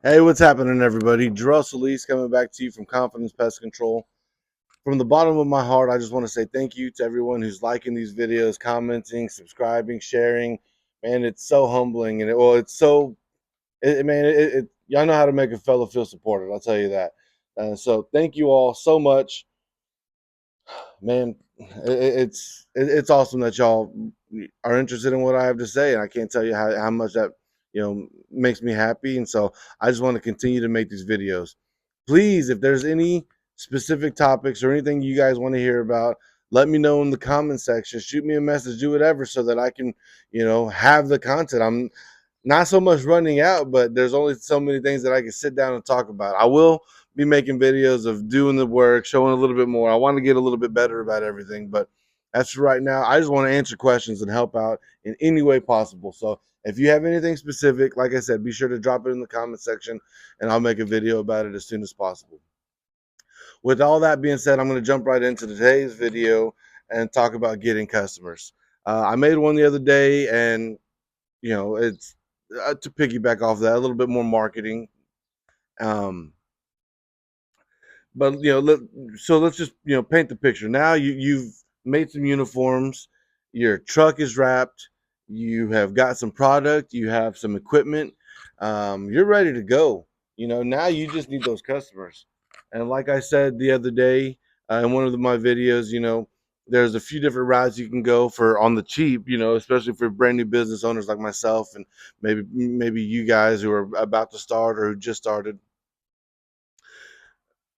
Hey, what's happening, everybody? Jarrell Solis coming back to you from Confidence Pest Control. From the bottom of my heart, I just want to say thank you to everyone who's liking these videos, commenting, subscribing, sharing. Man, it's so humbling, and it's so, man, y'all know how to make a fellow feel supported. I'll tell you that. So thank you all so much, man. It's awesome that y'all are interested in what I have to say, and I can't tell you how much that makes me happy. And so I just want to continue to make these videos. Please, if there's any specific topics or anything you guys want to hear about, let me know in the comment section. Shoot me a message, do whatever, so that I can have the content. I'm not so much running out, but there's only so many things that I can sit down and talk about. I will be making videos of doing the work, showing a little bit more. I want to get a little bit better about everything, but as for right now, I just want to answer questions and help out in any way possible. So if you have anything specific, like I said, be sure to drop it in the comment section and I'll make a video about it as soon as possible. With all that being said, I'm going to jump right into today's video and talk about getting customers. I made one the other day, and it's to piggyback off that, a little bit more marketing. Um, but so let's just paint the picture. Now you've made some uniforms, your truck is wrapped, you have got some product, you have some equipment, you're ready to go. Now you just need those customers. And like I said the other day in one of my videos, there's a few different routes you can go for on the cheap, especially for brand new business owners like myself, and maybe you guys who are about to start or who just started.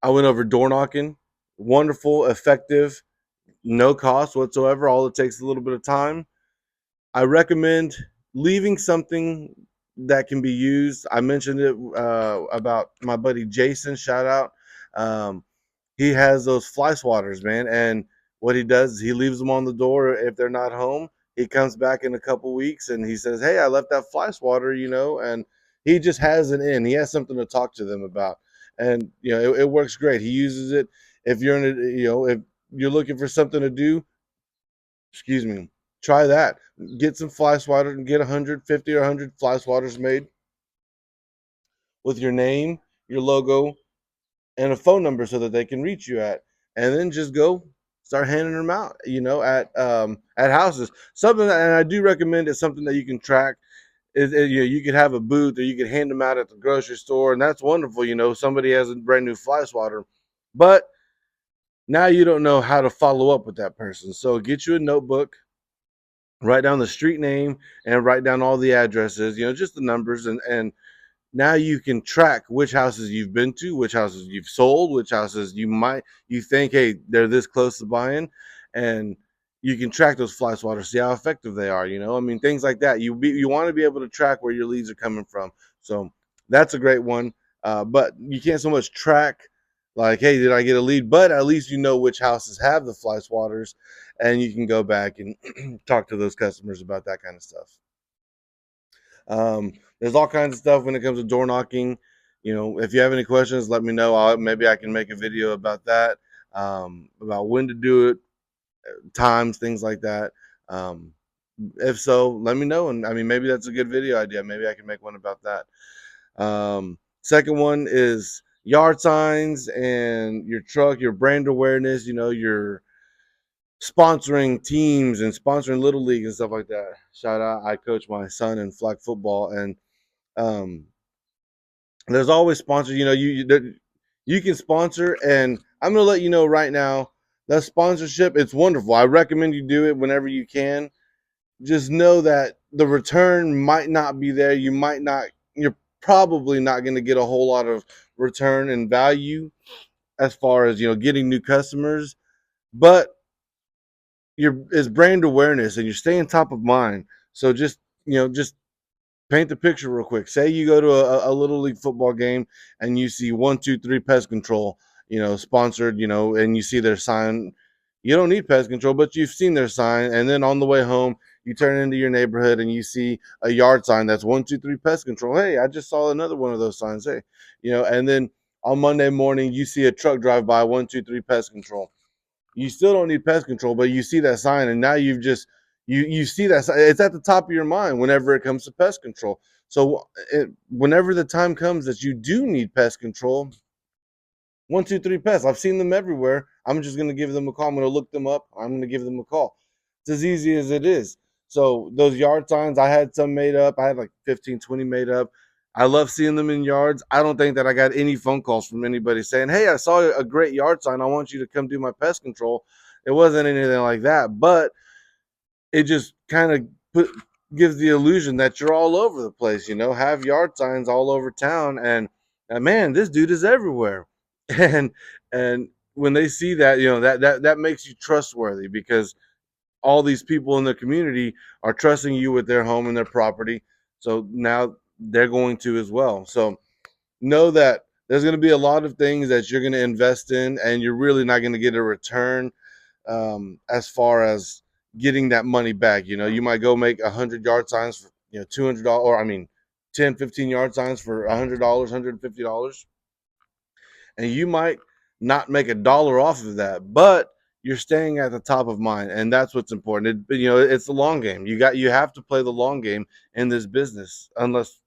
I went over door knocking. Wonderful, effective, no cost whatsoever. All it takes is a little bit of time. I recommend leaving something that can be used. I mentioned it about my buddy Jason. Shout out. Um, he has those fly swatters, man. And what he does is he leaves them on the door if they're not home. He comes back in a couple weeks and he says, "Hey, I left that fly swatter," and he just has an in. He has something to talk to them about, and it works great. He uses it if you're in a, if you're looking for something to do. Excuse me. Try that. Get some fly swatter and get 150 or 100 fly swatters made with your name, your logo, and a phone number so that they can reach you at, and then just go start handing them out, at houses. Something that, and I do recommend it's something that you can track. You could have a booth or you could hand them out at the grocery store, and that's wonderful. Somebody has a brand new fly swatter, but now you don't know how to follow up with that person. So get you a notebook, write down the street name, and write down all the addresses. Just the numbers, and now you can track which houses you've been to, which houses you've sold, which houses you think, hey, they're this close to buying, and you can track those fly swatters, see how effective they are. I mean, things like that. You want to be able to track where your leads are coming from. So that's a great one. But you can't so much track like, hey, did I get a lead? But at least you know which houses have the fly swatters, and you can go back and talk to those customers about that kind of stuff. There's all kinds of stuff when it comes to door knocking. If you have any questions, let me know. Maybe I can make a video about that, about when to do it, times, things like that. Um, if so, let me know. And I mean, maybe that's a good video idea. Maybe I can make one about that. Second one is yard signs and your truck, your brand awareness. Your sponsoring teams and sponsoring little league and stuff like that. Shout out! I coach my son in flag football, and um, there's always sponsors. You can sponsor, and I'm gonna let you know right now that sponsorship, it's wonderful. I recommend you do it whenever you can. Just know that the return might not be there. You might not. You're probably not going to get a whole lot of return and value as far as getting new customers, but it's brand awareness and you're staying top of mind. So just paint the picture real quick. Say you go to a little league football game and you see 1, 2, 3 Pest Control, sponsored, and you see their sign. You don't need Pest Control, but you've seen their sign, and then on the way home, you turn into your neighborhood and you see a yard sign that's 1, 2, 3 Pest Control. Hey, I just saw another one of those signs. Hey, and then on Monday morning, you see a truck drive by 1, 2, 3 Pest Control. You still don't need pest control, but you see that sign, and now you've just you see that it's at the top of your mind whenever it comes to pest control. So whenever the time comes that you do need pest control, 123 pests. I've seen them everywhere. I'm just going to give them a call. I'm going to look them up. I'm going to give them a call. It's as easy as it is. So those yard signs, I had some made up. I had like 15, 20 made up. I love seeing them in yards. I don't think that I got any phone calls from anybody saying, "Hey, I saw a great yard sign. I want you to come do my pest control." It wasn't anything like that, but it just kind of gives the illusion that you're all over the place. Have yard signs all over town, and man, this dude is everywhere. and and when they see that, that makes you trustworthy, because all these people in the community are trusting you with their home and their property. So now they're going to as well. So know that there's going to be a lot of things that you're going to invest in, and you're really not going to get a return, as far as getting that money back. You might go make 100 yard signs for $200, or I mean 10, 15 yard signs for $100, $150, and you might not make a dollar off of that, but you're staying at the top of mind, and that's what's important. It's the long game. You have to play the long game in this business, unless,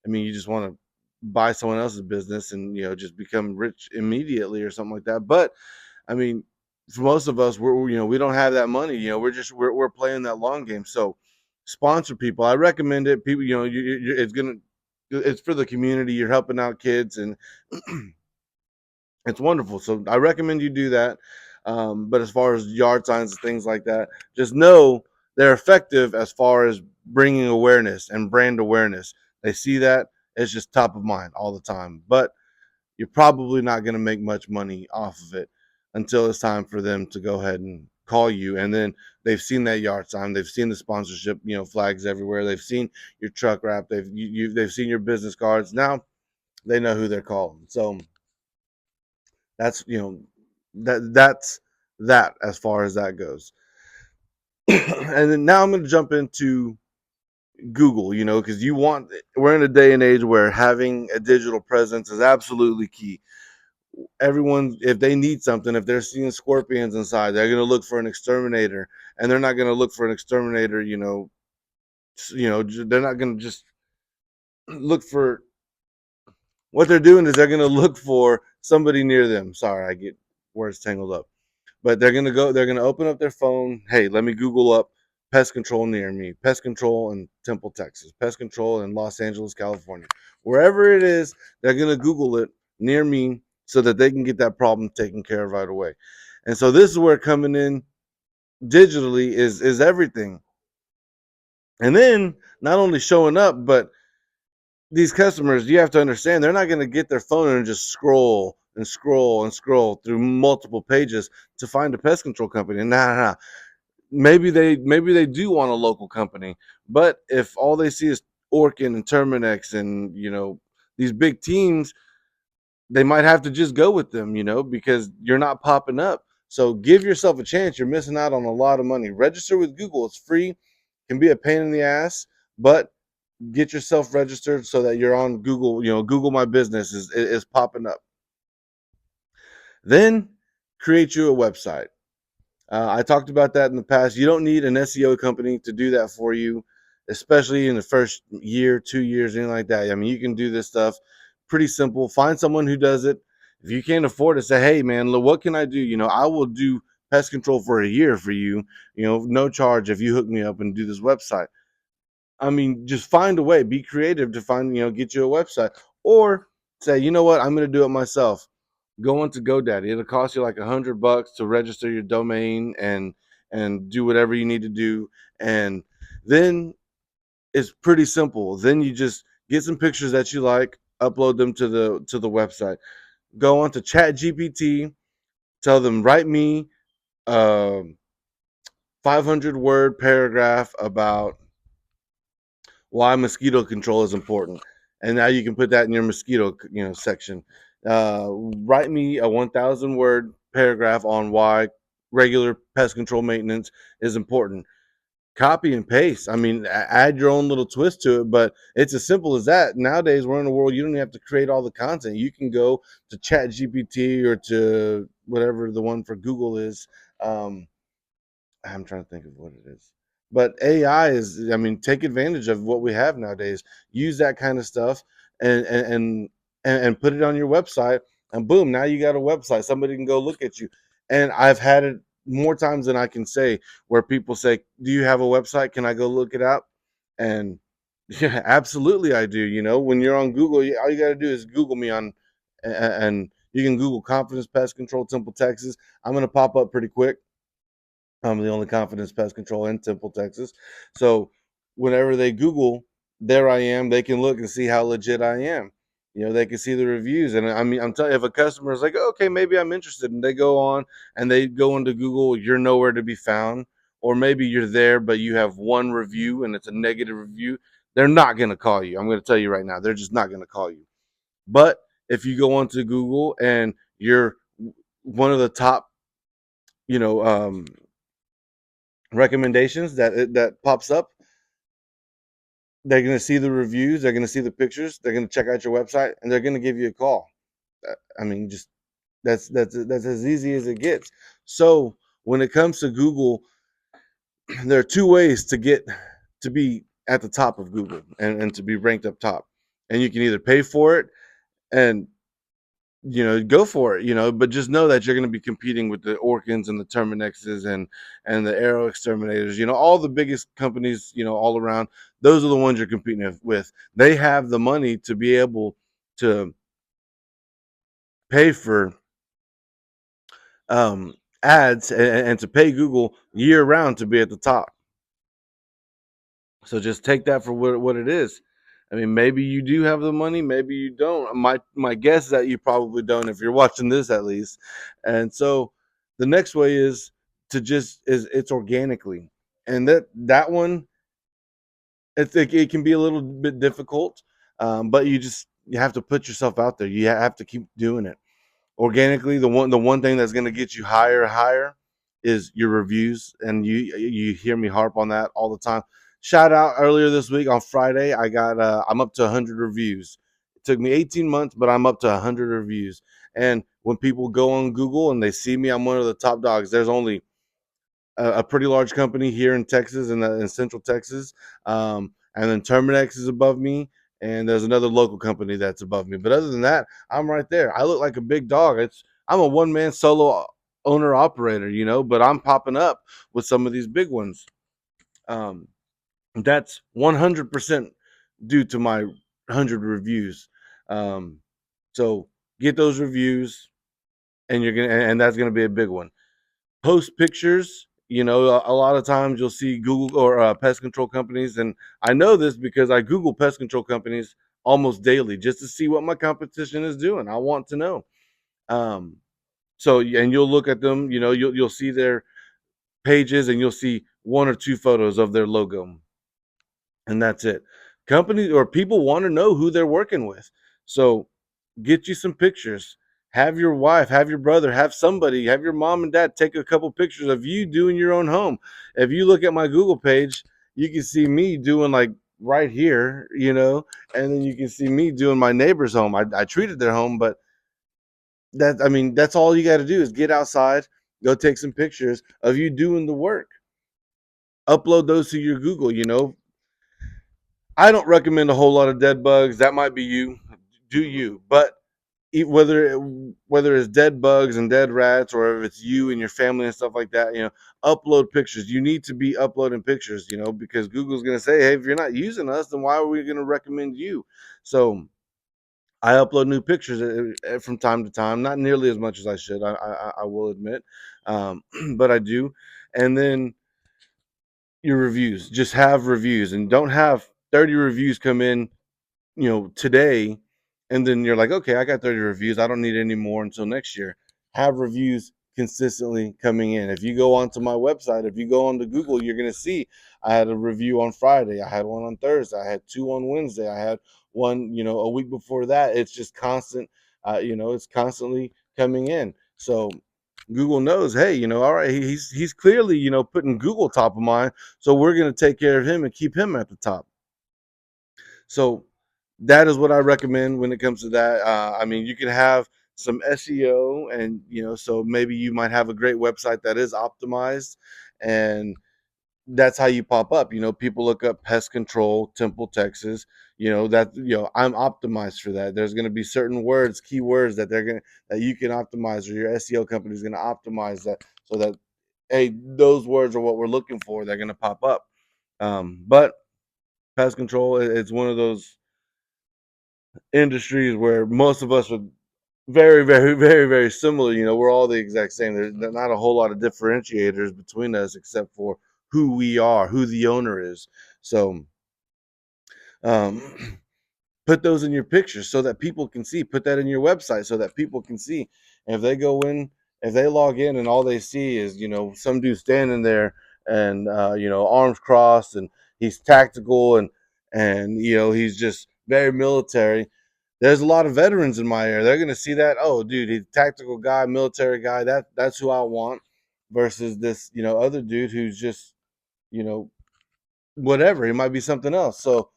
I mean, you just want to buy someone else's business and just become rich immediately or something like that. But I mean, for most of us, we don't have that money. We're playing that long game. So sponsor people. I recommend it. People, it's for the community. You're helping out kids, and it's wonderful. So I recommend you do that. But as far as yard signs and things like that, just know they're effective as far as bringing awareness and brand awareness. They see that it's just top of mind all the time. But you're probably not going to make much money off of it until it's time for them to go ahead and call you. And then they've seen that yard sign, they've seen the sponsorship, flags everywhere. They've seen your truck wrap. They've seen your business cards. Now they know who they're calling. So that's that's that as far as that goes. And then now I'm going to jump into Google, because we're in a day and age where having a digital presence is absolutely key. Everyone, if they need something, if they're seeing scorpions inside, they're going to look for an exterminator, and they're not going to look for an exterminator. They're not going to just look for, what they're doing is they're going to look for somebody near them. Sorry, I get words tangled up. But they're going to open up their phone. Hey, let me Google up pest control near me, pest control in Temple, Texas, pest control in Los Angeles, California. Wherever it is, they're going to Google it near me so that they can get that problem taken care of right away. And so this is where coming in digitally is everything. And then not only showing up, but these customers, you have to understand, they're not going to get their phone and just scroll and scroll and scroll through multiple pages to find a pest control company. Nah. Maybe they do want a local company, but if all they see is Orkin and Terminex and these big teams, they might have to just go with them, because you're not popping up. So give yourself a chance. You're missing out on a lot of money. Register with Google. It's free. Can be a pain in the ass, but get yourself registered so that you're on Google. Google My Business is popping up. Then create you a website. I talked about that in the past. You don't need an SEO company to do that for you, especially in the first year, 2 years, anything like that. I mean, you can do this stuff pretty simple. Find someone who does it. If you can't afford it, say, "Hey, man, look, what can I do? I will do pest control for a year for you. No charge if you hook me up and do this website." I mean, just find a way. Be creative to find, get you a website, or say, "You know what? I'm going to do it myself." Go onto GoDaddy. It'll cost you like $100 to register your domain and do whatever you need to do, and then it's pretty simple. Then you just get some pictures that you like, upload them to the website. Go onto ChatGPT, tell them, write me a 500-word paragraph about why mosquito control is important, and now you can put that in your mosquito section. Write me a 1,000-word paragraph on why regular pest control maintenance is important. Copy and paste. I mean, add your own little twist to it, but it's as simple as that. Nowadays, we're in a world, you don't have to create all the content. You can go to Chat GPT or to whatever the one for Google is. I'm trying to think of what it is. But AI is, I mean, take advantage of what we have nowadays. Use that kind of stuff and and put it on your website, and boom, now you got a website. Somebody can go look at you. And I've had it more times than I can say where people say, "Do you have a website? Can I go look it up?" And yeah, absolutely, I do. You know, when you're on Google, all you got to do is Google me on, and you can Google Confidence Pest Control Temple, Texas. I'm going to pop up pretty quick. I'm the only Confidence Pest Control in Temple, Texas. So whenever they Google, there I am. They can look and see how legit I am. You know, they can see the reviews. And I mean, I'm telling you, if a customer is like, okay, maybe I'm interested, and they go on and they go into Google, you're nowhere to be found. Or maybe you're there, but you have one review and it's a negative review. They're not going to call you. I'm going to tell you right now, they're just not going to call you. But if you go onto Google and you're one of the top, you know, recommendations that pops up, they're going to see the reviews, they're going to see the pictures, they're going to check out your website, and they're going to give you a call. I mean, just that's as easy as it gets. So when it comes to Google, there are two ways to get to be at the top of Google and to be ranked up top. And you can either pay for it and go for it, but just know that you're going to be competing with the Orkins and the Terminexes and the Aero Exterminators, all the biggest companies, all around. Those are the ones you're competing with. They have the money to be able to pay for um, ads and to pay Google year round to be at the top. So just take that for what it is. I mean, maybe you do have the money, maybe you don't. My guess is that you probably don't if you're watching this at least. And so the next way is to just is it's organically. And that one it can be a little bit difficult, but you have to put yourself out there. You have to keep doing it organically. The one thing that's going to get you higher is your reviews, and you hear me harp on that all the time. Shout out earlier this week on Friday, I'm up to 100 reviews. It took me 18 months, but I'm up to 100 reviews. And when people go on Google and they see me, I'm one of the top dogs. There's only a pretty large company here in Texas, in Central Texas, and then Terminex is above me, and there's another local company that's above me. But other than that, I'm right there. I look like a big dog. I'm a one man solo owner operator, but I'm popping up with some of these big ones. That's 100% due to my 100 reviews. Um, so get those reviews, and that's gonna be a big one. Post pictures. A lot of times you'll see Google or pest control companies, and I know this because I Google pest control companies almost daily just to see what my competition is doing. I want to know. Um, and you'll look at them. You'll see their pages, and you'll see one or two photos of their logo, and that's it. Companies or people want to know who they're working with, so get you some pictures. Have your wife, have your brother, have somebody, have your mom and dad take a couple pictures of you doing your own home. If you look at my Google page, you can see me doing like right here, and then you can see me doing my neighbor's home. I treated their home, but I mean, that's all you got to do is get outside, go take some pictures of you doing the work, upload those to your Google. I don't recommend a whole lot of dead bugs. That might be you, do you? But whether it's dead bugs and dead rats, or if it's you and your family and stuff like that, upload pictures. You need to be uploading pictures, because Google's going to say, hey, if you're not using us, then why are we going to recommend you? So I upload new pictures from time to time, not nearly as much as I should. I will admit, but I do. And then your reviews, just have reviews, and don't have 30 reviews come in today, and then you're like, okay, I got 30 reviews, I don't need any more until next year. Have reviews consistently coming in. If you go onto my website, if you go onto Google, you're going to see I had a review on Friday, I had one on Thursday, I had two on Wednesday, I had one a week before that. It's just constant. It's constantly coming in. So Google knows, hey, all right, he's clearly putting Google top of mind, so we're going to take care of him and keep him at the top. So that is what I recommend when it comes to that. I mean, you can have some SEO, and so maybe you might have a great website that is optimized, and that's how you pop up. People look up pest control, Temple, Texas. I'm optimized for that. There's going to be certain words, keywords that you can optimize, or your SEO company is going to optimize that so that, hey, those words are what we're looking for. They're going to pop up. But pest control, it's one of those industries where most of us are very, very, very, very similar. We're all the exact same. There's not a whole lot of differentiators between us except for who we are, who the owner is. So, um, put those in your pictures so that people can see. Put that in your website so that people can see. And if they go in, if they log in and all they see is, some dude standing there and, arms crossed, and he's tactical, and, he's just very military. There's a lot of veterans in my area. They're going to see that. Oh, dude, he's a tactical guy, military guy. That's who I want versus this, other dude who's just, you know, whatever. He might be something else. So,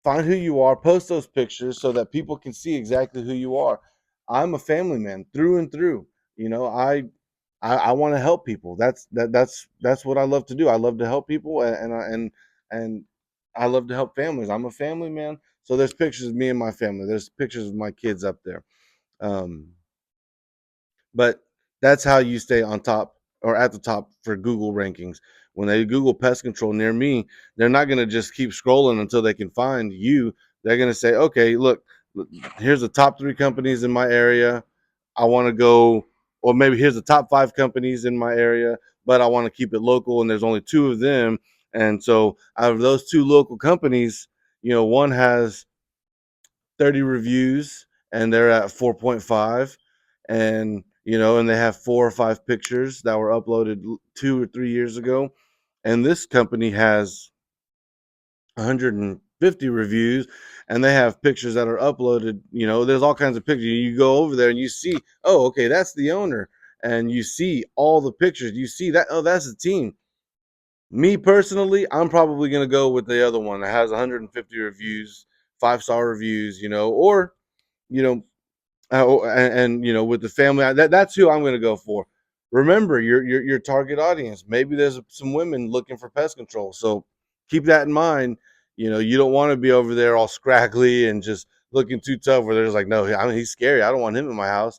find who you are, post those pictures so that people can see exactly who you are. I'm a family man through and through. I want to help people. That's what I love to do. I love to help people, and I love to help families. I'm a family man. So there's pictures of me and my family. There's pictures of my kids up there. Um, but that's how you stay on top or at the top for Google rankings. When they Google pest control near me, they're not going to just keep scrolling until they can find you. They're going to say, okay, look, here's the top 3 companies in my area. I want to go, or maybe here's the top 5 companies in my area, but I want to keep it local, and there's only 2 of them. And so out of those 2 local companies, one has 30 reviews and they're at 4.5, and they have 4 or 5 pictures that were uploaded 2 or 3 years ago, and this company has 150 reviews and they have pictures that are uploaded. There's all kinds of pictures. You go over there and you see, oh, okay, that's the owner, and you see all the pictures. You see that, oh, that's the team. Me personally, I'm probably going to go with the other one that has 150 reviews, 5-star reviews, or you know, and with the family, that's who I'm going to go for. Remember your target audience. Maybe there's some women looking for pest control, so keep that in mind. You don't want to be over there all scraggly and just looking too tough. Where they're just like, no, I mean, he's scary. I don't want him in my house.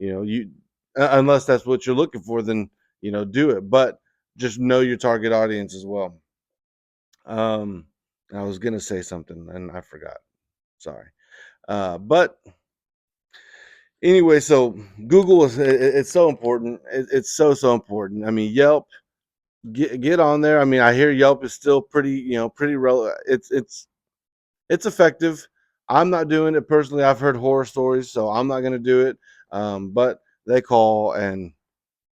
You unless that's what you're looking for, then do it. But just know your target audience as well. Um, I was gonna say something and I forgot. Sorry. But anyway, so Google it's so important. It's so important. I mean, Yelp, get on there. I mean, I hear Yelp is still pretty relevant. It's effective. I'm not doing it personally. I've heard horror stories, so I'm not going to do it. But they call, and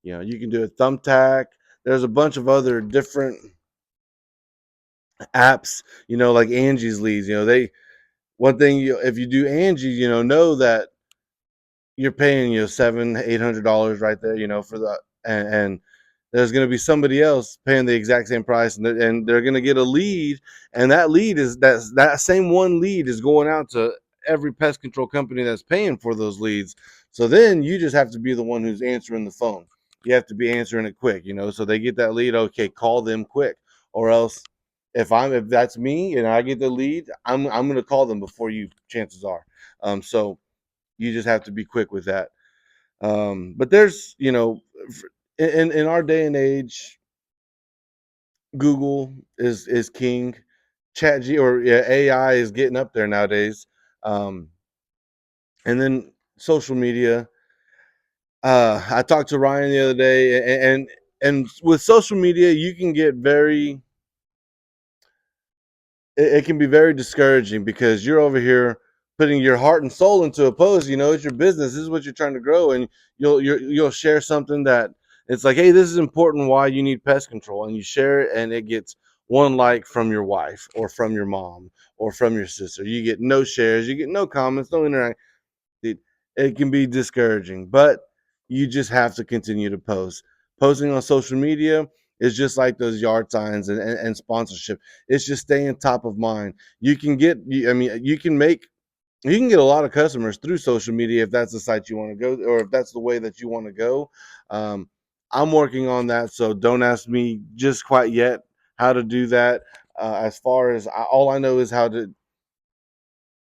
you can do a Thumbtack. There's a bunch of other different apps. Like Angie's Leads. They one thing if you do Angie, know that you're paying $700-800 right there, for the and there's going to be somebody else paying the exact same price, and they're going to get a lead, and that lead is that same one lead is going out to every pest control company that's paying for those leads. So then you just have to be the one who's answering the phone. You have to be answering it quick, so they get that lead. Okay, call them quick, or else if that's me and I get the lead, I'm going to call them before you. Chances are, so you just have to be quick with that. But there's, in our day and age, Google is king. Chat G or yeah, AI is getting up there nowadays. Um, and then social media. I talked to Ryan the other day, and with social media, you can get it can be very discouraging because you're over here putting your heart and soul into a post. It's your business. This is what you're trying to grow, and you'll share something that it's like, hey, this is important. Why you need pest control, and you share it, and it gets one like from your wife or from your mom or from your sister. You get no shares. You get no comments. No interaction. It can be discouraging, but you just have to continue to post. Posting on social media is just like those yard signs and sponsorship. It's just staying top of mind. You can get, I mean, you can get a lot of customers through social media if that's the site you want to go, or if that's the way that you want to go. Um, I'm working on that, so don't ask me just quite yet how to do that. As far as all I know is how to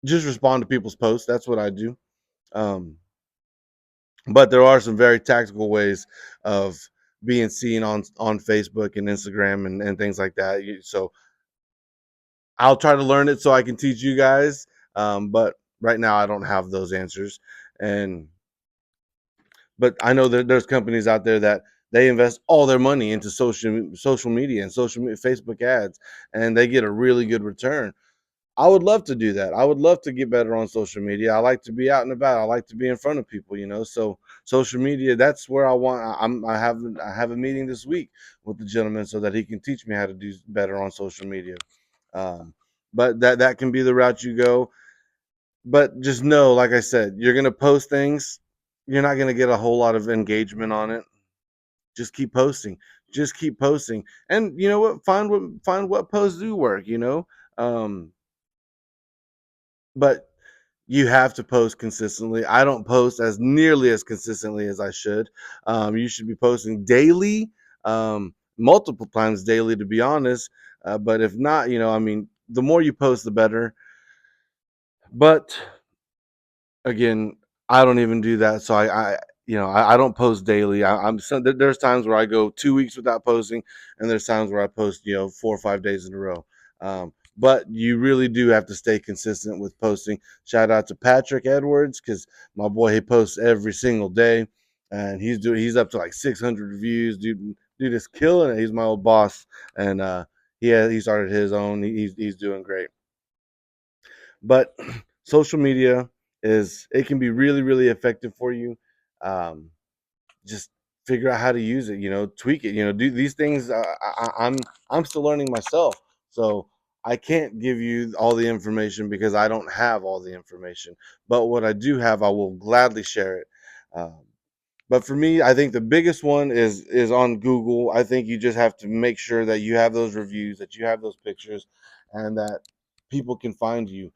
just respond to people's posts. That's what I do. Um, but there are some very tactical ways of being seen on Facebook and Instagram and things like that. So I'll try to learn it so I can teach you guys. But right now I don't have those answers. And but I know that there's companies out there that they invest all their money into social media and Facebook ads, and they get a really good return. I would love to do that. I would love to get better on social media. I like to be out and about. I like to be in front of people, So social media, that's where I want. I have a meeting this week with the gentleman so that he can teach me how to do better on social media. Um, but that can be the route you go. But just know, like I said, you're gonna post things. You're not gonna get a whole lot of engagement on it. Just keep posting. Just keep posting. And you know what? Find what posts do work. But you have to post consistently. I don't post as nearly as consistently as I should. You should be posting daily, multiple times daily, to be honest. But if not, I mean, the more you post, the better. But again, I don't even do that. So I don't post daily. There's times where I go 2 weeks without posting, and there's times where I post, 4 or 5 days in a row. But you really do have to stay consistent with posting. Shout out to Patrick Edwards because my boy, he posts every single day, and he's up to like 600 reviews. Dude is killing it. He's my old boss, and he started his own. He's doing great. But social media it can be really, really effective for you. Um, just figure out how to use it, tweak it, do these things. I'm still learning myself. So I can't give you all the information because I don't have all the information. But what I do have, I will gladly share it. Um, but for me, I think the biggest one is on Google. I think you just have to make sure that you have those reviews, that you have those pictures, and that people can find you.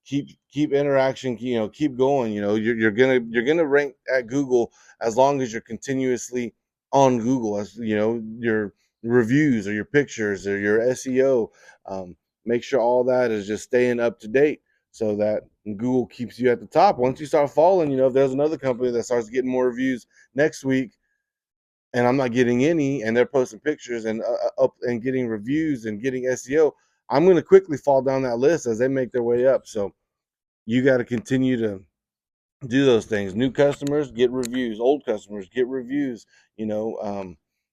Keep interaction. Keep going. You're gonna rank at Google as long as you're continuously on Google. As your reviews or your pictures or your SEO. Make sure all that is just staying up to date so that Google keeps you at the top. Once you start falling, if there's another company that starts getting more reviews next week and I'm not getting any, and they're posting pictures and up and getting reviews and getting SEO, I'm going to quickly fall down that list as they make their way up. So you got to continue to do those things. New customers get reviews, old customers get reviews.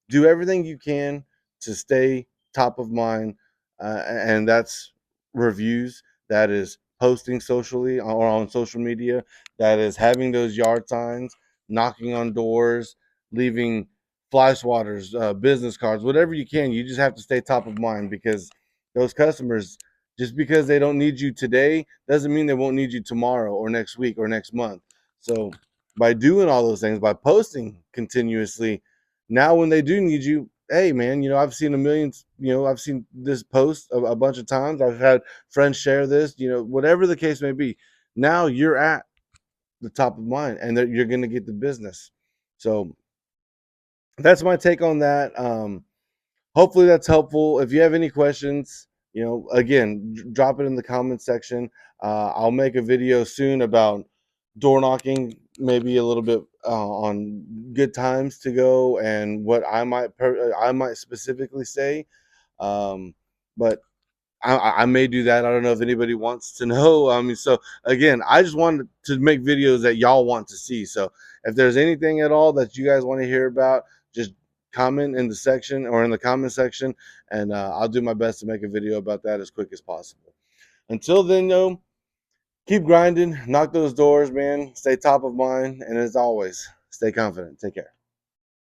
Do everything you can to stay top of mind, and that's reviews. That is posting socially or on social media. That is having those yard signs, knocking on doors, leaving fly swatters, business cards, whatever you can. You just have to stay top of mind because those customers, just because they don't need you today doesn't mean they won't need you tomorrow or next week or next month. So by doing all those things, by posting continuously, now when they do need you, hey man, I've seen a million, I've seen this post a bunch of times. I've had friends share this, whatever the case may be. Now you're at the top of mind and you're going to get the business. So that's my take on that. Hopefully that's helpful. If you have any questions, again, drop it in the comment section. I'll make a video soon about door knocking, maybe a little bit on good times to go and what I might specifically say. But I may do that. I don't know if anybody wants to know. I mean, so again, I just wanted to make videos that y'all want to see. So if there's anything at all that you guys want to hear about, just comment in the section or in the comment section, and I'll do my best to make a video about that as quick as possible. Until then, though, keep grinding, knock those doors, man. Stay top of mind, and as always, stay confident. Take care.